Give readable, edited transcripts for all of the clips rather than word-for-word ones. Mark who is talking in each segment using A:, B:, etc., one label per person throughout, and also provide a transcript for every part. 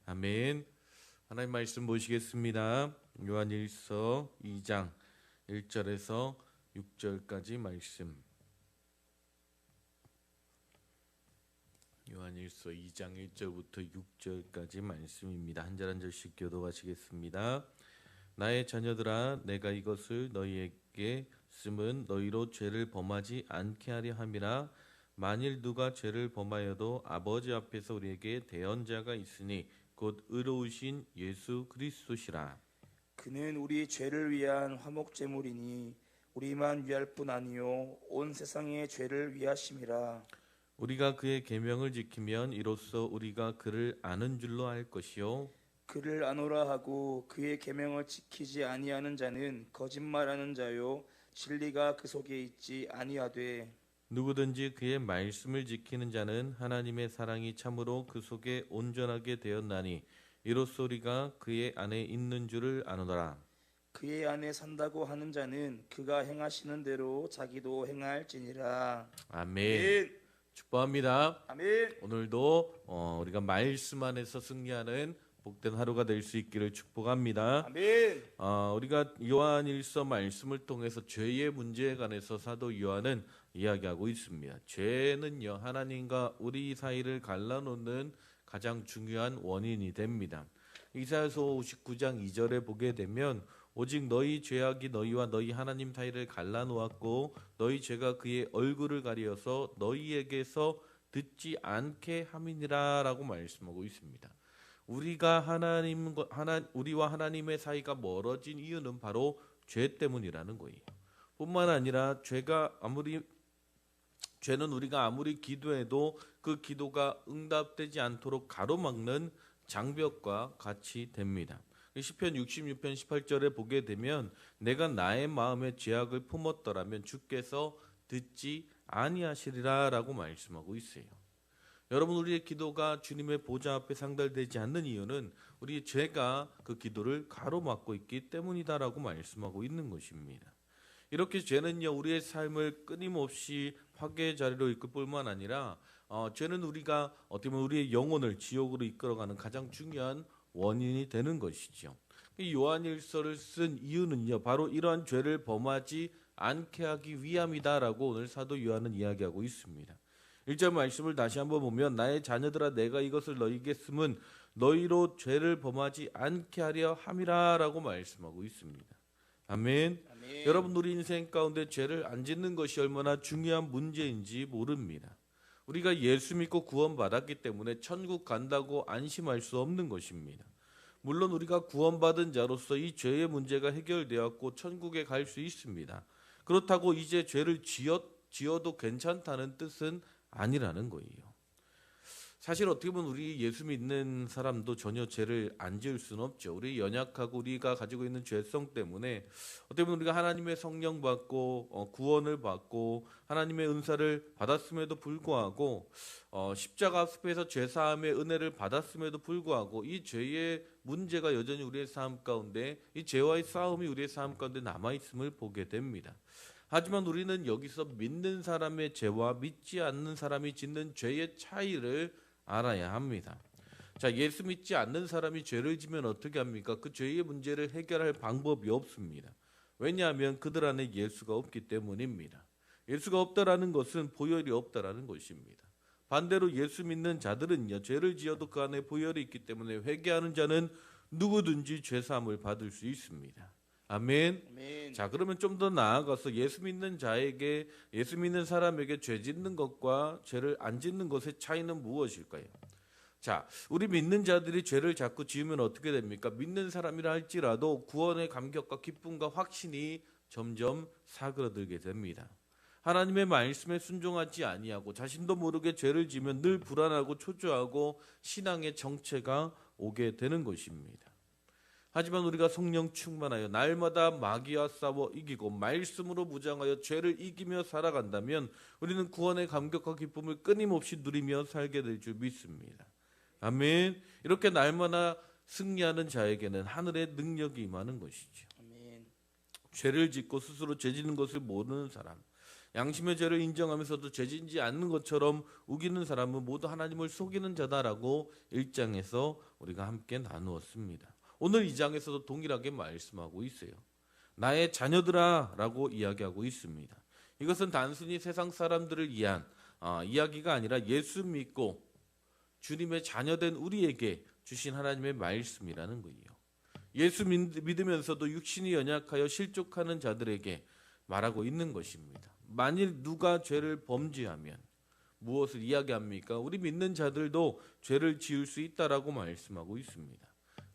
A: 아멘. 하나님 말씀 보시겠습니다. 요한일서 2장 1절에서 6절까지 말씀. 요한일서 2장 1절부터 6절까지 말씀입니다. 한 절 한 절씩 교도하시겠습니다. 나의 자녀들아, 내가 이것을 너희에게 쓰면 너희로 죄를 범하지 않게 하려 함이라. 만일 누가 죄를 범하여도 아버지 앞에서 우리에게 대언자가 있으니 곧 의로우신 예수 그리스도시라.
B: 그는 우리 죄를 위한 화목제물이니 우리만 위할 뿐 아니요 온 세상의 죄를 위하심이라.
A: 우리가 그의 계명을 지키면 이로써 우리가 그를 아는 줄로 알 것이요
B: 그를 아노라 하고 그의 계명을 지키지 아니하는 자는 거짓말하는 자요 진리가 그 속에 있지 아니하되.
A: 누구든지 그의 말씀을 지키는 자는 하나님의 사랑이 참으로 그 속에 온전하게 되었나니 이로써 우리가 그의 안에 있는 줄을 아노라.
B: 그의 안에 산다고 하는 자는 그가 행하시는 대로 자기도 행할지니라.
A: 아멘. 축복합니다.
B: 아멘.
A: 오늘도 우리가 말씀 안에서 승리하는 복된 하루가 될 수 있기를 축복합니다.
B: 아멘.
A: 우리가 요한일서 말씀을 통해서 죄의 문제에 관해서 사도 요한은 이야기하고 있습니다. 죄는요, 하나님과 우리 사이를 갈라놓는 가장 중요한 원인이 됩니다. 이사야서 59장 2절에 보게 되면 오직 너희 죄악이 너희와 너희 하나님 사이를 갈라놓았고 너희 죄가 그의 얼굴을 가리어서 너희에게서 듣지 않게 함이니라 라고 말씀하고 있습니다. 우리와 하나님의 사이가 멀어진 이유는 바로 죄 때문이라는 거예요. 뿐만 아니라 죄는 우리가 아무리 기도해도 그 기도가 응답되지 않도록 가로막는 장벽과 같이 됩니다. 시편 66편 18절에 보게 되면 내가 나의 마음에 죄악을 품었더라면 주께서 듣지 아니하시리라 라고 말씀하고 있어요. 여러분, 우리의 기도가 주님의 보좌 앞에 상달되지 않는 이유는 우리의 죄가 그 기도를 가로막고 있기 때문이다라고 말씀하고 있는 것입니다. 이렇게 죄는요, 우리의 삶을 끊임없이 파괴의 자리로 이끌 뿐만 아니라 죄는 우리가 어떻게 보면 우리의 영혼을 지옥으로 이끌어가는 가장 중요한 원인이 되는 것이죠. 요한일서를 쓴 이유는요, 바로 이러한 죄를 범하지 않게 하기 위함이다라고 오늘 사도 요한은 이야기하고 있습니다. 1절 말씀을 다시 한번 보면 나의 자녀들아, 내가 이것을 너희에게 쓰면 너희로 죄를 범하지 않게 하려 함이라 라고 말씀하고 있습니다. 아멘.
B: 아멘.
A: 여러분, 우리 인생 가운데 죄를 안 짓는 것이 얼마나 중요한 문제인지 모릅니다. 우리가 예수 믿고 구원받았기 때문에 천국 간다고 안심할 수 없는 것입니다. 물론 우리가 구원받은 자로서 이 죄의 문제가 해결되었고 천국에 갈 수 있습니다. 그렇다고 이제 죄를 지어도 괜찮다는 뜻은 아니라는 거예요. 사실 어떻게 보면 우리 예수 믿는 사람도 전혀 죄를 안 지을 수는 없죠. 우리 연약하고 우리가 가지고 있는 죄성 때문에 어떻게 보면 우리가 하나님의 성령 받고 구원을 받고 하나님의 은사를 받았음에도 불구하고 십자가 앞에서 죄사함의 은혜를 받았음에도 불구하고 이 죄의 문제가 여전히 우리의 삶 가운데, 이 죄와의 싸움이 우리의 삶 가운데 남아있음을 보게 됩니다. 하지만 우리는 여기서 믿는 사람의 죄와 믿지 않는 사람이 짓는 죄의 차이를 알아야 합니다. 자, 예수 믿지 않는 사람이 죄를 지면 어떻게 합니까? 그 죄의 문제를 해결할 방법이 없습니다. 왜냐하면 그들 안에 예수가 없기 때문입니다. 예수가 없다라는 것은 보혈이 없다라는 것입니다. 반대로 예수 믿는 자들은요, 죄를 지어도 그 안에 보혈이 있기 때문에 회개하는 자는 누구든지 죄사함을 받을 수 있습니다. 아멘.
B: 아멘.
A: 자, 그러면 좀 더 나아가서 예수 믿는 사람에게 죄 짓는 것과 죄를 안 짓는 것의 차이는 무엇일까요? 자, 우리 믿는 자들이 죄를 자꾸 지으면 어떻게 됩니까? 믿는 사람이라 할지라도 구원의 감격과 기쁨과 확신이 점점 사그러들게 됩니다. 하나님의 말씀에 순종하지 아니하고 자신도 모르게 죄를 지으면 늘 불안하고 초조하고 신앙의 정체가 오게 되는 것입니다. 하지만 우리가 성령 충만하여 날마다 마귀와 싸워 이기고 말씀으로 무장하여 죄를 이기며 살아간다면 우리는 구원의 감격과 기쁨을 끊임없이 누리며 살게 될 줄 믿습니다. 아멘. 이렇게 날마다 승리하는 자에게는 하늘의 능력이 임하는 것이죠.
B: 아멘.
A: 죄를 짓고 스스로 죄 짓는 것을 모르는 사람, 양심의 죄를 인정하면서도 죄진지 않는 것처럼 우기는 사람은 모두 하나님을 속이는 자다라고 1장에서 우리가 함께 나누었습니다. 오늘 2장에서도 동일하게 말씀하고 있어요. 나의 자녀들아 라고 이야기하고 있습니다. 이것은 단순히 세상 사람들을 위한 이야기가 아니라 예수 믿고 주님의 자녀된 우리에게 주신 하나님의 말씀이라는 거예요. 예수 믿으면서도 육신이 연약하여 실족하는 자들에게 말하고 있는 것입니다. 만일 누가 죄를 범죄하면 무엇을 이야기합니까? 우리 믿는 자들도 죄를 지을 수 있다라고 말씀하고 있습니다.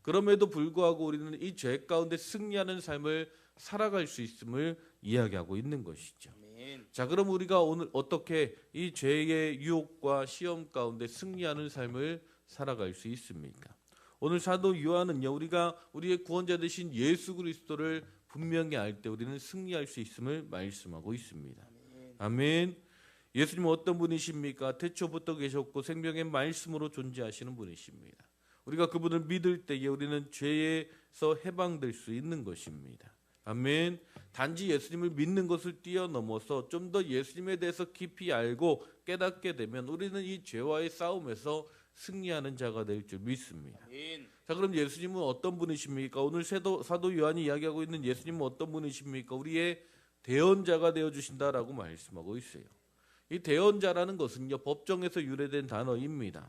A: 그럼에도 불구하고 우리는 이 죄 가운데 승리하는 삶을 살아갈 수 있음을 이야기하고 있는 것이죠. 자, 그럼 우리가 오늘 어떻게 이 죄의 유혹과 시험 가운데 승리하는 삶을 살아갈 수 있습니까? 오늘 사도 요한은요, 우리가 우리의 구원자 되신 예수 그리스도를 분명히 알 때 우리는 승리할 수 있음을 말씀하고 있습니다. 아멘. 예수님은 어떤 분이십니까? 태초부터 계셨고 생명의 말씀으로 존재하시는 분이십니다. 우리가 그분을 믿을 때에 우리는 죄에서 해방될 수 있는 것입니다. 아멘. 단지 예수님을 믿는 것을 뛰어넘어서 좀 더 예수님에 대해서 깊이 알고 깨닫게 되면 우리는 이 죄와의 싸움에서 승리하는 자가 될 줄 믿습니다. 자, 그럼 예수님은 어떤 분이십니까? 오늘 사도 요한이 이야기하고 있는 예수님은 어떤 분이십니까? 우리의 대언자가 되어주신다라고 말씀하고 있어요. 이 대언자라는 것은요, 법정에서 유래된 단어입니다.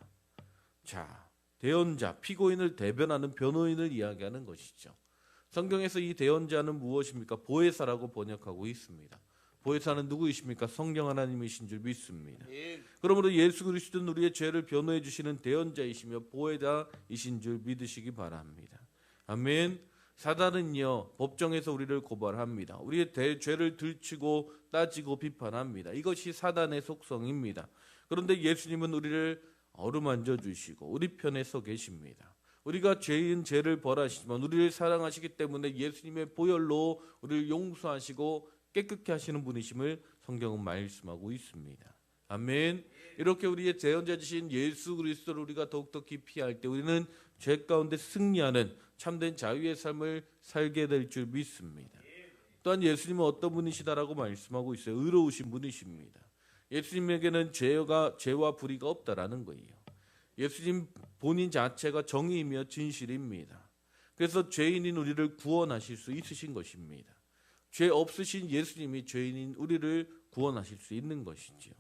A: 자, 대언자, 피고인을 대변하는 변호인을 이야기하는 것이죠. 성경에서 이 대언자는 무엇입니까? 보혜사라고 번역하고 있습니다. 보혜사는 누구이십니까? 성령 하나님이신 줄 믿습니다. 그러므로 예수 그리스도는 우리의 죄를 변호해 주시는 대언자이시며 보혜자이신 줄 믿으시기 바랍니다. 아멘. 사단은요, 법정에서 우리를 고발합니다. 우리의 죄를 들추고 따지고 비판합니다. 이것이 사단의 속성입니다. 그런데 예수님은 우리를 어루만져 주시고 우리 편에 서 계십니다. 우리가 죄인 죄를 벌하시지만 우리를 사랑하시기 때문에 예수님의 보혈로 우리를 용서하시고 깨끗게 하시는 분이심을 성경은 말씀하고 있습니다. 아멘. 이렇게 우리의 대언자이신 예수 그리스도를 우리가 더욱더 깊이 알 때 우리는 죄 가운데 승리하는 참된 자유의 삶을 살게 될 줄 믿습니다. 또한 예수님은 어떤 분이시다라고 말씀하고 있어요. 의로우신 분이십니다. 예수님에게는 죄와 불의가 없다라는 거예요. 예수님 본인 자체가 정의이며 진실입니다. 그래서 죄인인 우리를 구원하실 수 있으신 것입니다. 죄 없으신 예수님이 죄인인 우리를 구원하실 수 있는 것이죠.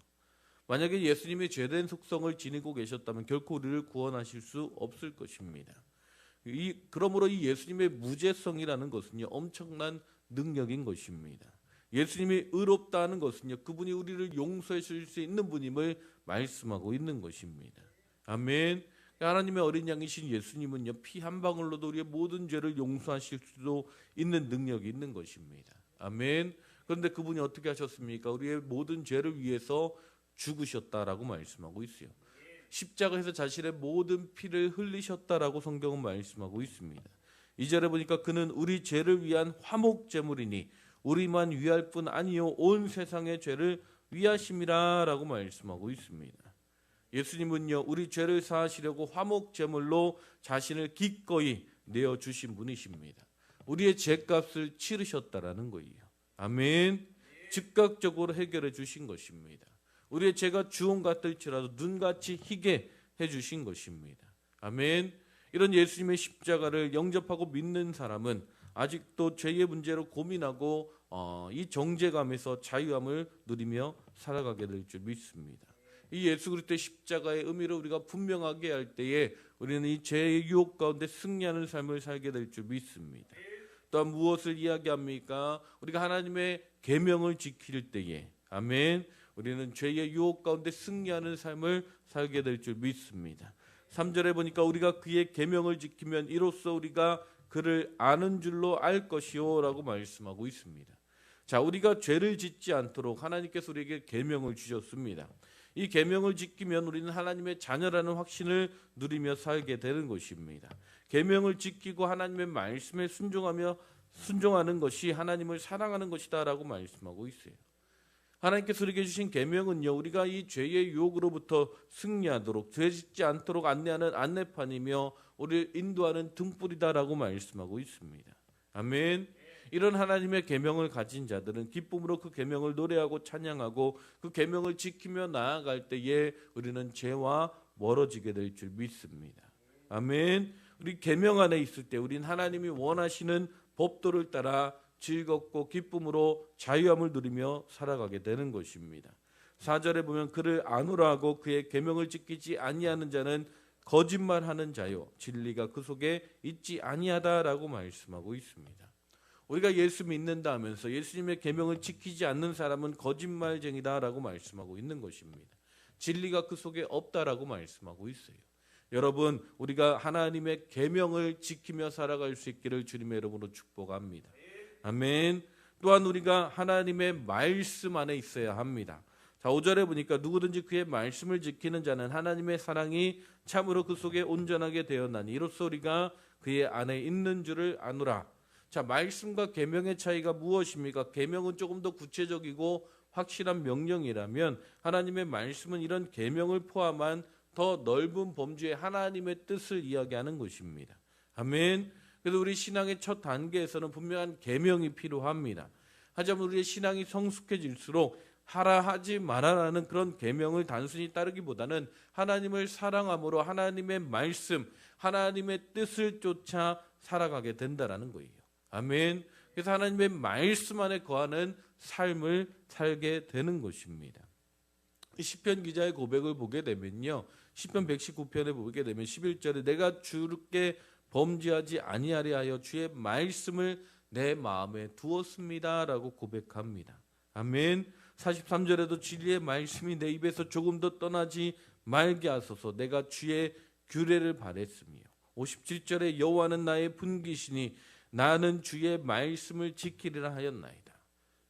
A: 만약에 예수님이 죄된 속성을 지니고 계셨다면 결코 우리를 구원하실 수 없을 것입니다. 그러므로 이 예수님의 무죄성이라는 것은요, 엄청난 능력인 것입니다. 예수님이 의롭다는 것은요, 그분이 우리를 용서해 주실 수 있는 분임을 말씀하고 있는 것입니다. 아멘. 하나님의 어린 양이신 예수님은요, 피 한 방울로도 우리의 모든 죄를 용서하실 수도 있는 능력이 있는 것입니다. 아멘. 그런데 그분이 어떻게 하셨습니까? 우리의 모든 죄를 위해서 죽으셨다라고 말씀하고 있어요. 십자가에서 자신의 모든 피를 흘리셨다라고 성경은 말씀하고 있습니다. 2절에 보니까 그는 우리 죄를 위한 화목제물이니 우리만 위할 뿐 아니요 온 세상의 죄를 위하심이라라고 말씀하고 있습니다. 예수님은요, 우리 죄를 사하시려고 화목제물로 자신을 기꺼이 내어주신 분이십니다. 우리의 죄값을 치르셨다라는 거예요. 아멘. 즉각적으로 해결해 주신 것입니다. 우리의 죄가 주홍 같을지라도 눈같이 희게 해주신 것입니다. 아멘. 이런 예수님의 십자가를 영접하고 믿는 사람은 아직도 죄의 문제로 고민하고 이 정죄감에서 자유함을 누리며 살아가게 될 줄 믿습니다. 이 예수 그리스도의 십자가의 의미를 우리가 분명하게 할 때에 우리는 이 죄의 유혹 가운데 승리하는 삶을 살게 될 줄 믿습니다. 또한 무엇을 이야기합니까? 우리가 하나님의 계명을 지킬 때에 아멘. 우리는 죄의 유혹 가운데 승리하는 삶을 살게 될 줄 믿습니다. 3절에 보니까 우리가 그의 계명을 지키면 이로써 우리가 그를 아는 줄로 알 것이요 라고 말씀하고 있습니다. 자, 우리가 죄를 짓지 않도록 하나님께서 우리에게 계명을 주셨습니다. 이 계명을 지키면 우리는 하나님의 자녀라는 확신을 누리며 살게 되는 것입니다. 계명을 지키고 하나님의 말씀에 순종하는 것이 하나님을 사랑하는 것이다라고 말씀하고 있어요. 하나님께서 우리에게 주신 계명은요, 우리가 이 죄의 유혹으로부터 승리하도록 죄 짓지 않도록 안내하는 안내판이며 우리를 인도하는 등불이다라고 말씀하고 있습니다. 아멘. 이런 하나님의 계명을 가진 자들은 기쁨으로 그 계명을 노래하고 찬양하고 그 계명을 지키며 나아갈 때에 우리는 죄와 멀어지게 될 줄 믿습니다. 아멘. 우리 계명 안에 있을 때 우리는 하나님이 원하시는 법도를 따라 즐겁고 기쁨으로 자유함을 누리며 살아가게 되는 것입니다. 4절에 보면 그를 아노라 하고 그의 계명을 지키지 아니하는 자는 거짓말하는 자요 진리가 그 속에 있지 아니하다라고 말씀하고 있습니다. 우리가 예수 믿는다 하면서 예수님의 계명을 지키지 않는 사람은 거짓말쟁이다라고 말씀하고 있는 것입니다. 진리가 그 속에 없다라고 말씀하고 있어요. 여러분, 우리가 하나님의 계명을 지키며 살아갈 수 있기를 주님의 이름으로 축복합니다. 아멘. 또한 우리가 하나님의 말씀 안에 있어야 합니다. 자, 5절에 보니까 누구든지 그의 말씀을 지키는 자는 하나님의 사랑이 참으로 그 속에 온전하게 되었나니 이로써 우리가 그의 안에 있는 줄을 아노라. 자, 말씀과 계명의 차이가 무엇입니까? 계명은 조금 더 구체적이고 확실한 명령이라면 하나님의 말씀은 이런 계명을 포함한 더 넓은 범주의 하나님의 뜻을 이야기하는 것입니다. 아멘. 그래서 우리 신앙의 첫 단계에서는 분명한 계명이 필요합니다. 하지만 우리의 신앙이 성숙해질수록 하라 하지 말아라는 그런 계명을 단순히 따르기보다는 하나님을 사랑함으로 하나님의 말씀, 하나님의 뜻을 쫓아 살아가게 된다라는 거예요. 아멘. 그래서 하나님의 말씀 안에 거하는 삶을 살게 되는 것입니다. 시편 기자의 고백을 보게 되면요, 시편 119편에 보게 되면 11절에 내가 주께 범죄하지 아니하리 하여 주의 말씀을 내 마음에 두었습니다라고 고백합니다. 아멘. 43절에도 진리의 말씀이 내 입에서 조금 더 떠나지 말게 하소서 내가 주의 규례를 바랬으며 57절에 여호와는 나의 분기시니 나는 주의 말씀을 지키리라 하였나이다.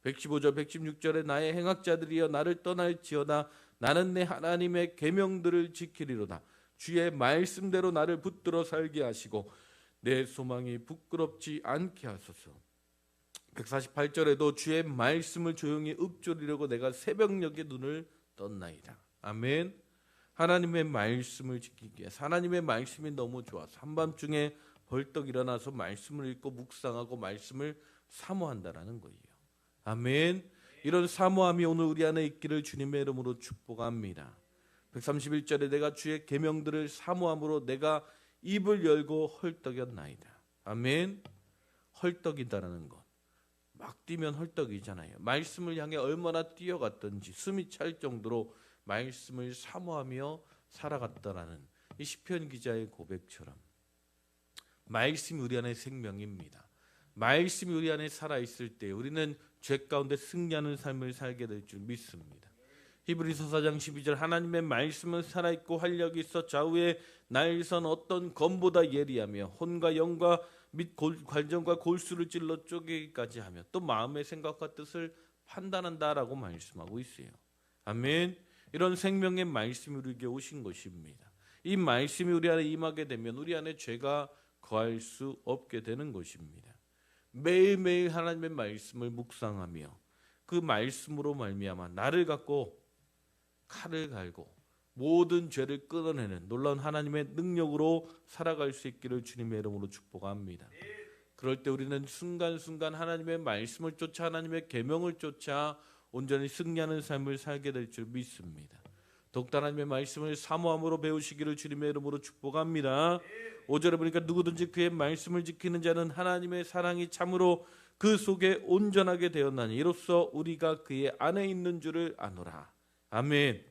A: 115절 116절에 나의 행악자들이여 나를 떠날지어다 나는 내 하나님의 계명들을 지키리로다. 주의 말씀대로 나를 붙들어 살게 하시고 내 소망이 부끄럽지 않게 하소서. 148절에도 주의 말씀을 조용히 읊조리려고 내가 새벽녘에 눈을 떴나이다. 아멘. 하나님의 말씀을 지키기에 하나님의 말씀이 너무 좋아서 한밤중에 벌떡 일어나서 말씀을 읽고 묵상하고 말씀을 사모한다라는 거예요. 아멘. 이런 사모함이 오늘 우리 안에 있기를 주님의 이름으로 축복합니다. 131절에 내가 주의 계명들을 사모함으로 내가 입을 열고 헐떡였나이다. 아멘. 헐떡이다라는 것. 막 뛰면 헐떡이잖아요. 말씀을 향해 얼마나 뛰어갔던지 숨이 찰 정도로 말씀을 사모하며 살아갔다라는 이 시편 기자의 고백처럼 말씀이 우리 안에 생명입니다. 말씀이 우리 안에 살아있을 때 우리는 죄 가운데 승리하는 삶을 살게 될 줄 믿습니다. 히브리서 4장 12절 하나님의 말씀은 살아있고 활력이 있어 좌우에 날선 어떤 검보다 예리하며 혼과 영과 및 관정과 골수를 찔러 쪼개기까지 하며 또 마음의 생각과 뜻을 판단한다라고 말씀하고 있어요. 아멘. 이런 생명의 말씀이 우리에게 오신 것입니다. 이 말씀이 우리 안에 임하게 되면 우리 안에 죄가 거할 수 없게 되는 것입니다. 매일매일 하나님의 말씀을 묵상하며 그 말씀으로 말미암아 나를 갖고 칼을 갈고 모든 죄를 끊어내는 놀라운 하나님의 능력으로 살아갈 수 있기를 주님의 이름으로 축복합니다. 그럴 때 우리는 순간순간 하나님의 말씀을 쫓아 하나님의 계명을 쫓아 온전히 승리하는 삶을 살게 될 줄 믿습니다. 더욱더 하나님의 말씀을 사모함으로 배우시기를 주님의 이름으로 축복합니다. 5절에 보니까 누구든지 그의 말씀을 지키는 자는 하나님의 사랑이 참으로 그 속에 온전하게 되었나니 이로써 우리가 그의 안에 있는 줄을 아노라. 아멘.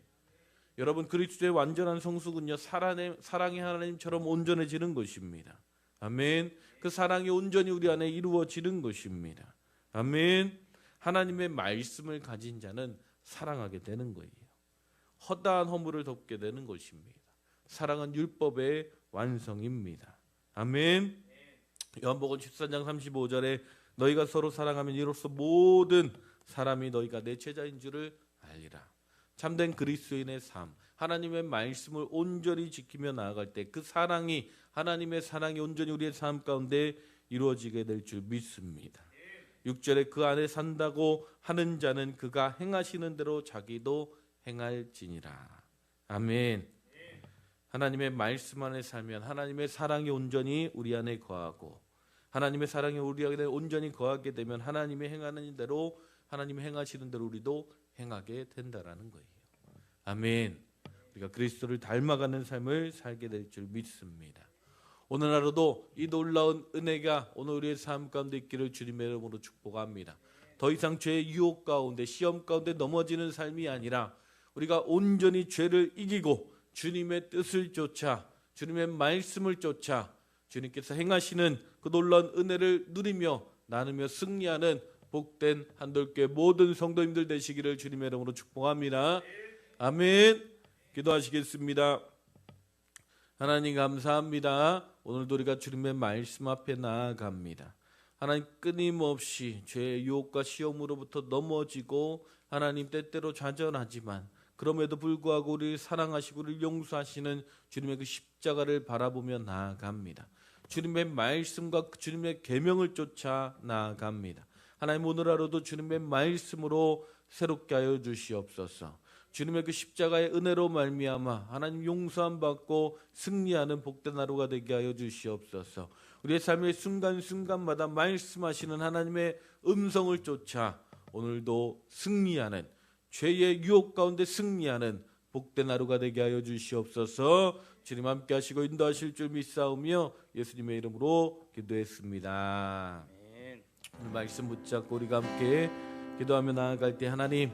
A: 여러분, 그리스도의 완전한 성숙은요 사랑의 하나님처럼 온전해지는 것입니다. 아멘. 그 사랑이 온전히 우리 안에 이루어지는 것입니다. 아멘. 하나님의 말씀을 가진 자는 사랑하게 되는 거예요. 허다한 허물을 덮게 되는 것입니다. 사랑은 율법의 완성입니다. 아멘. 요한복음 14장 35절에 너희가 서로 사랑하면 이로써 모든 사람이 너희가 내 제자인 줄을 알리라. 참된 그리스도인의 삶, 하나님의 말씀을 온전히 지키며 나아갈 때 그 사랑이 하나님의 사랑이 온전히 우리의 삶 가운데 이루어지게 될 줄 믿습니다. 6절에 그 안에 산다고 하는 자는 그가 행하시는 대로 자기도 행할지니라. 아멘. 하나님의 말씀 안에 살면 하나님의 사랑이 온전히 우리 안에 거하고 하나님의 사랑에 우리가 온전히 거하게 되면 하나님이 행하는 대로, 하나님이 행하시는 대로 우리도 행하게 된다라는 거예요. 아멘. 우리가 그리스도를 닮아가는 삶을 살게 될 줄 믿습니다. 오늘 하루도 이 놀라운 은혜가 오늘 우리의 삶 가운데 있기를 주님의 이름으로 축복합니다. 더 이상 죄의 유혹 가운데, 시험 가운데 넘어지는 삶이 아니라 우리가 온전히 죄를 이기고 주님의 뜻을 쫓아, 주님의 말씀을 쫓아 주님께서 행하시는 그 놀라운 은혜를 누리며 나누며 승리하는 복된 한돌교회 모든 성도님들 되시기를 주님의 이름으로 축복합니다. 아멘. 기도하시겠습니다. 하나님 감사합니다. 오늘도 우리가 주님의 말씀 앞에 나아갑니다. 하나님, 끊임없이 죄의 유혹과 시험으로부터 넘어지고 하나님 때때로 좌절하지만 그럼에도 불구하고 우리를 사랑하시고 우리를 용서하시는 주님의 그 십자가를 바라보며 나아갑니다. 주님의 말씀과 주님의 계명을 쫓아 나아갑니다. 하나님, 오늘 하루도 주님의 말씀으로 새롭게 하여 주시옵소서. 주님의 그 십자가의 은혜로 말미암아 하나님 용서함 받고 승리하는 복된 하루가 되게 하여 주시옵소서. 우리의 삶의 순간순간마다 말씀하시는 하나님의 음성을 쫓아 오늘도 승리하는, 죄의 유혹 가운데 승리하는 복된 하루가 되게 하여 주시옵소서. 주님 함께 하시고 인도하실 줄 믿사오며 예수님의 이름으로 기도했습니다.
B: 아멘.
A: 오늘 말씀 붙잡고 우리가 함께 기도하며 나아갈 때 하나님,